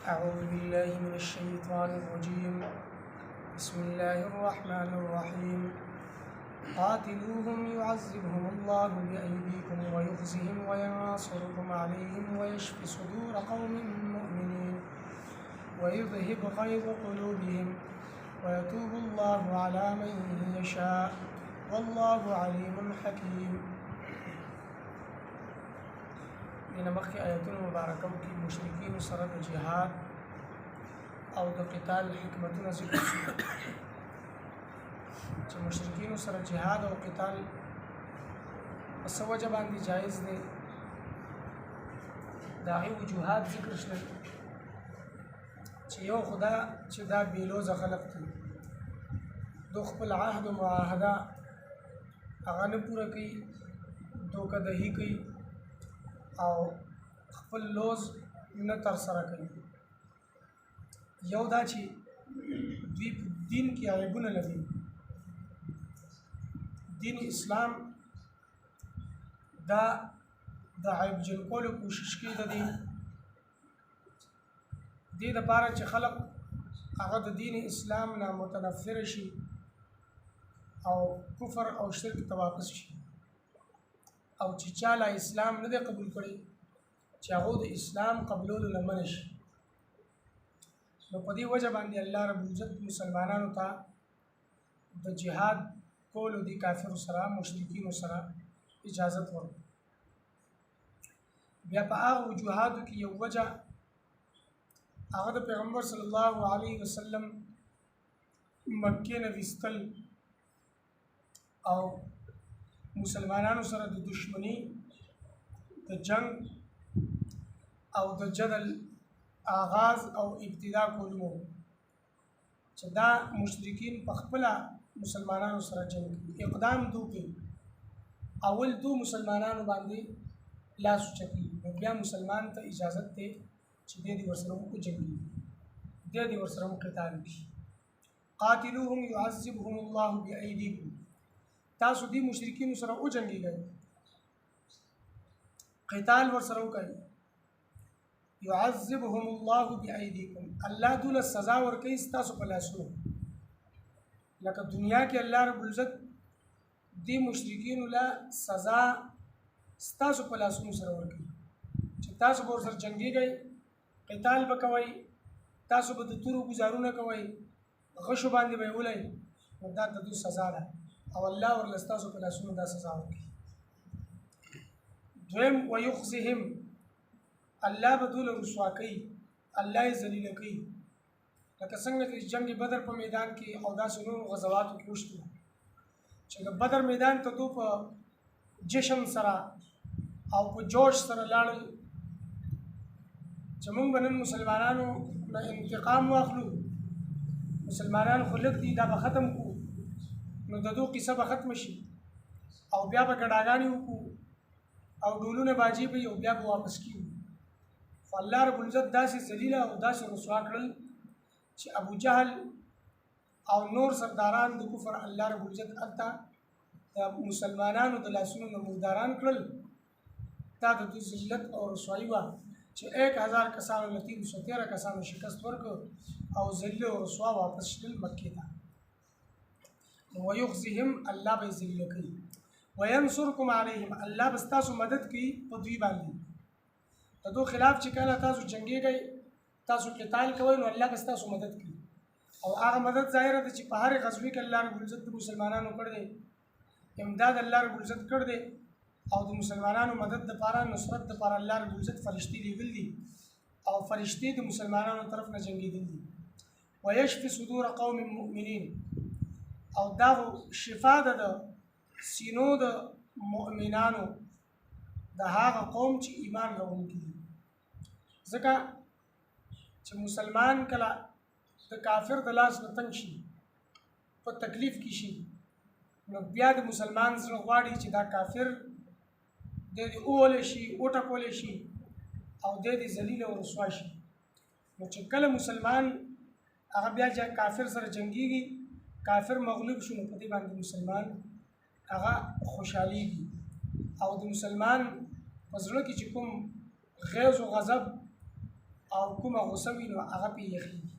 أعوذ بالله من الشيطان الرجيم. بسم الله الرحمن الرحيم. قاتلوهم يعذبهم الله بأيديكم ويخزهم وينصركم عليهم ويشفي صدور قوم مؤمنين ويذهب غيظ قلوبهم ويتوب الله على من يشاء والله عليم حكيم. دینه مخکې آیتونو مبارکو کې مشرکین سره د جهاد او د قتال حکمتونه ذکر شوي چې مشرکین سره جهاد او قتال په څه وجه باندې جایز دی، د هغې وجوهات ذکر شول چې یو خدا چې دا بېلوزه خلق دي، دو خپل عهد و معاهده هغه نه پوره کوي، دوکه دهي کوي او خپل لوز نه تر سره کوي. یو دا چې دوی په دین کې عیبونه لري، دین اسلام دا د عیب جن کولو کوشش کوي د دې دپاره چې خلق هغه د دین اسلام نه متنفر شي او کفر او شرک ته واپس شي، او چې چاله اسلام نه دی قبول کړی چې هغه د اسلام قبولولو نه منع شي. نو په دې وجه باندې الله رب العزت مسلمانانو ته د جهاد کولو د کافرو سره مشرکینو سره اجازت ورکړي. بیا په هغه وجوهاتو کې یو وجه هغه د پیغمبر صلی الله علیه وسلم مکې نه ویستل او مسلمانانو سره د دشمنی د جنگ او د جدل آغاز او ابتدا کولو چې دا مشرکین په خپل مسلمانانو سره جنگ اقدام دوی اول دو مسلمانانو باندې لاس چکی، بیا مسلمان ته اجازت ته چې د دې ورسره وجنګي، د دې ورسره قتال وکړي. قاتلوهم يعذبهم الله بأيديكم، تاسو دې مشرکین سره وجنګیږئ، قتال ورسره وکړئ. يعذبهم الله بأيديكم، الله دوله سزا ورکوي ستاسو په لاسونو. لکه دنیا کې الله رب العزت دې مشرکین له سزا ستاسو په لاسونو سره ورکوي چې تاسو به ورسره جنګیږئ، قتال به کوئ، تاسو به د تورو ګزارونه کوئ، غشو باندې به یې ولئ، نو دا د دوی سزا ده او الله ورله ستاسو په لاسونو دا سزا ورکوي. دویم ویخزهم، الله به دوی له رسوا کوي، الله یې ذلیله کوي. لکه څنګه چې جنگ بدر په میدان کې او داسې نورو غزواتو کې وشتو چې بدر میدان ته دوی په جشن سره او په جوش سره لاړل چې موږ به نن مسلمانانو نه انتقام واخلو، مسلمانان خو لږ دي دا به ختم کړو، نو د دوی قصه به ختم شي او بیا به ګډاګانې وکړو او ډولونه باجې به او بیا به واپس کیږو. خو الله رب العزت داسې ذلیله او داسې رسوا کړل چې ابو جهل او نور سرداران د کفر الله رب العزت هلته د مسلمانانو د لاسونو نه مرداران کړل. دا د دوی ذلت او رسوایي وه چې 1000 کسانو له 313 کسانو شکست ورکړ او ذلیل او رسوا واپس شول مکې ته. ويخزهم، الله به ذلیل کوي. وینصرکم علیهم، الله به ستاسو مدد کوي په دوی باندې. د دوی خلاف چې کله تاسو جنګیږئ، تاسو قتال کوئ، نو الله به ستاسو مدد کوي او هغه مدد ظاهره ده چې په هر غزوې کې الله رب العزت د مسلمانانو کړی دی، امداد الله رب العزت کړی دی او د مسلمانانو مدد دپاره نصرت دپاره الله رب العزت فرشتي لیږل دي او فرشتي د مسلمانانو طرف نه جنګېدل دي. ویشفي صدور قوم مؤمنین، او دا شفا ده د سینو د مؤمنانو د هغه قوم چې ایمان راوړونکي دي. ځکه چې مسلمان کله د کافر د لاس نه تنګ شي، په تکلیف کې شي، نو بیا د مسلمان زړه غواړي چې دا کافر د دې اوولی شي، وټکولی شي او د دې ذلیل او رسوا شي. نو چې کله مسلمان هغه بیا کافر سره جنګیږي، کافر مغلوب شو، نو په دې باندې مسلمان هغه خوشحالیږي او د مسلمان په زړه کې چې کوم غیظ او غضب او کومه غصه وي نو هغه پې یخېږي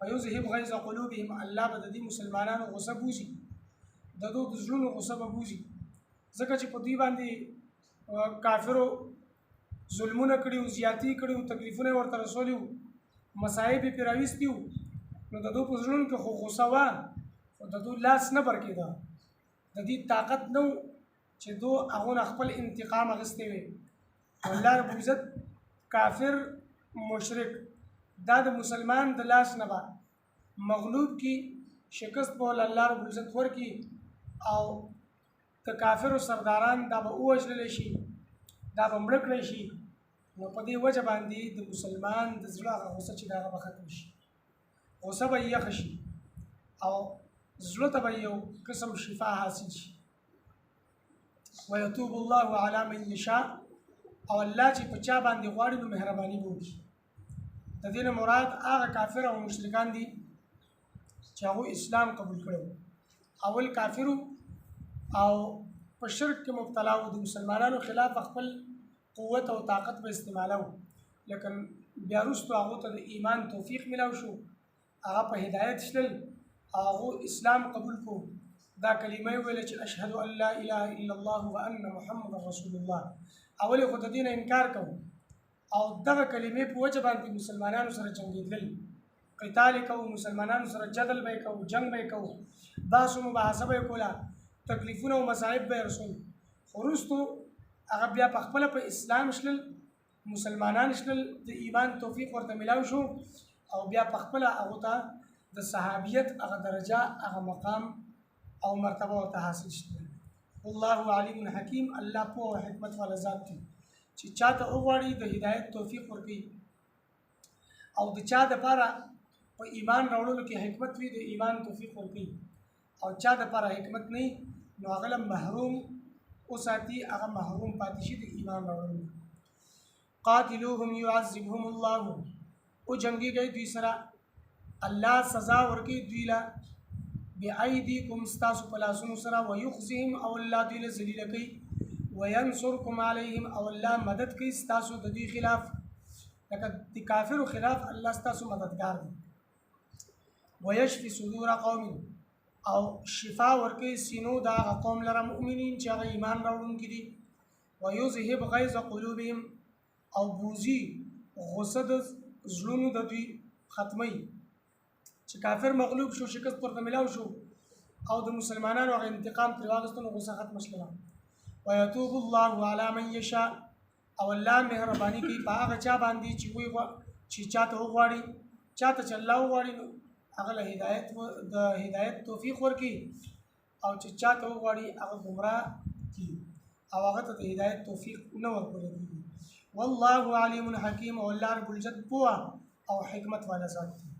ویذهب غیظ قلوبهم الله به د دې مسلمانانو غصه بوځي د دوی د زړونو غصه به بوځي ځکه چې په دوی باندې کافرو ظلمونه کړي او زیاتی کړي او تکلیفونه ورته رسولي مصائب یې پرې راوستي نو د دوی په زړونو کې خو غصه وه خو د دوی لاس نه برکېده د دې طاقت نه چې دو هغه نه خپل انتقام اخیستی وي الله رب العزت کافر مشرک دا د مسلمان د لاس نه به مغلوب کی شکست په الله رب العزت ورکی او د کافرو سرداران دا به ووژللی شي دا به مړه کړی شي نو په دې وجه باندې د مسلمان د زړه هغه غصه چې دا هغه به ختم شي غصه به یې یخه شي او زړه ته به یو قسم شفا حاصل شي ويتوب الله على من يشاء او الله چې په چا باندې غواړي نو مهرباني به وکړي د دې نه مراد هغه کافر او مشرکان دي چې هغوی اسلام قبول کړی اول کافرو او په شرک کې مبتلا وو د مسلمانانو خلاف خپل قوت او طاقت به استعمالو لیکن بیا وروسته هغو ته د ایمان توفیق ملاو شو هغه په هدایت شلل هغه اسلام قبول کو دا کلمه ویل چې اشهد ان لا اله الا الله وان محمد رسول الله اول خو د دین انکار کو او دغه کلمې په وجه باندې مسلمانانو سره جنگیدل قتال کو مسلمانانو سره جدل به کو جنگ به کو باسو مباحثه به کولا تکلیفونه او مصائب به رسول ورستو هغه بیا په خپل په اسلام شلل مسلمانان شلل د ایمان توفیق ورته ملاو شو او بیا په خپل هغه ته د صحابیت هغه درجه هغه مقام او مرتبه ورته حاصل شول والله علیم حکیم الله په حکمت والا ذات دی چې چاته وغواړي د هدایت توفیق ورکړي او د چا د لپاره په ایمان راوړلو کې حکمت وي د ایمان توفیق ورکړي او چا د لپاره حکمت نه نو هغه محروم اوساتي هغه محروم پاتې شي د ایمان راوړلو قاتلوهم يعذبهم الله او جنگي گئی دوی سره الله سزا ورکي دوی لا بأيديكم استاسو پلاسونو سره ويخزهم او الله دوی له ذلیل کوي وينصركم عليهم او الله مدد کوي استاسو د دوی خلاف لکه د کافرو خلاف الله استاسو مددگار دی ويشفي صدور قوم او شفا ورکي سینو دا قوم لره مؤمنین چې هغه ایمان راوړونکي دي ويذهب غيظ قلوبهم او بوزي غصه د زړونو د دوی ختمي چې کافر مغلوب شو شکست ورته ملاو شو او د مسلمانانو هغه انتقام ترې واخیستو نو غصه ختمه شوه ويتوب الله على من يشاء او الله مهرباني کوي په هغه چا باندې چې وي چې چاته وغواړي چاته چې الله وغواړي نو هغه له هدایت توفیق ورکړي او چې چاته وغواړي هغه ګمراه کړي او هغه ته د هدایت توفیق نه ورکوي والله علیم حکیم او الله رب العزت پوه او حکمت والا ذات دی